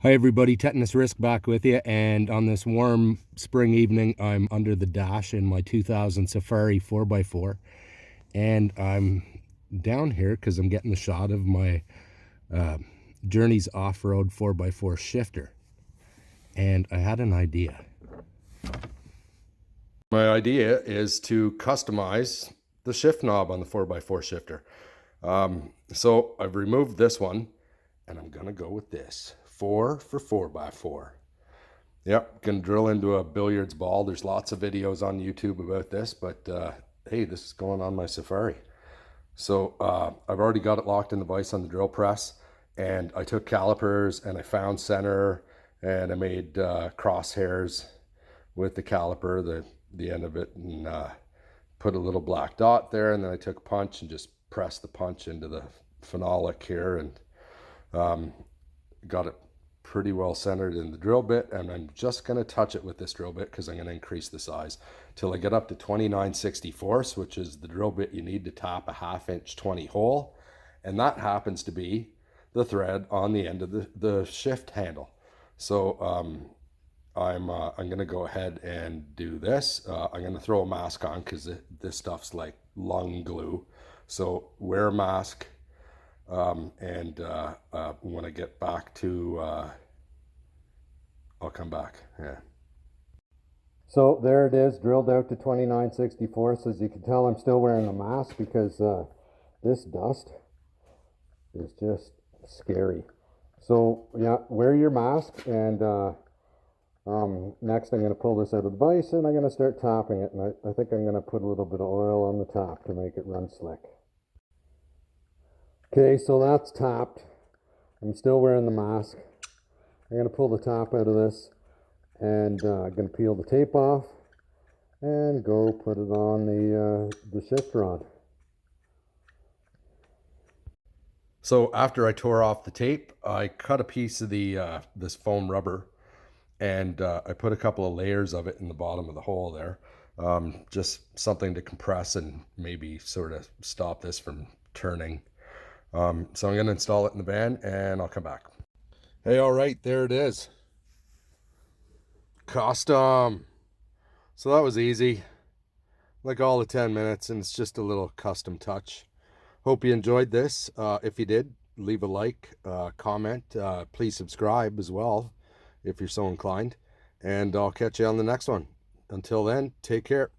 Hi everybody, Tetanus Risk back with you, and on this warm spring evening I'm under the dash in my 2000 Safari 4x4, and I'm down here because I'm getting the shot of my Journeys off-road 4x4 shifter, and I had an idea. My idea is to customize the shift knob on the 4x4 shifter. So I've removed this one and I'm gonna go with this 4 for 4x4. Yep, can drill into a billiards ball. There's lots of videos on YouTube about this, but hey, this is going on my Safari. So I've already got it locked in the vise on the drill press, and I took calipers and I found center, and I made crosshairs with the caliper, the end of it, and put a little black dot there, and then I took a punch and just pressed the punch into the phenolic here, and got it pretty well centered in the drill bit. And I'm just going to touch it with this drill bit because I'm going to increase the size till I get up to 29/64, which is the drill bit you need to tap a 1/2 inch 20 hole, and that happens to be the thread on the end of the shift handle. So I'm going to go ahead and do this. I'm going to throw a mask on because this stuff's like lung glue, so wear a mask. And when I get back to, I'll come back. Yeah. So there it is, drilled out to 29/64. As you can tell, I'm still wearing a mask because this dust is just scary. So yeah, wear your mask, and next I'm going to pull this out of the vise and I'm going to start tapping it. And I think I'm going to put a little bit of oil on the top to make it run slick. Okay, so that's tapped. I'm still wearing the mask. I'm going to pull the top out of this, and I'm going to peel the tape off and go put it on the shift rod. So after I tore off the tape, I cut a piece of the this foam rubber, and I put a couple of layers of it in the bottom of the hole there. Just something to compress and maybe sort of stop this from turning. So I'm going to install it in the van and I'll come back. Hey, all right, there it is. Custom. So that was easy, like all the 10 minutes, and it's just a little custom touch. Hope you enjoyed this. If you did, leave a like, comment, please subscribe as well if you're so inclined, and I'll catch you on the next one. Until then, take care.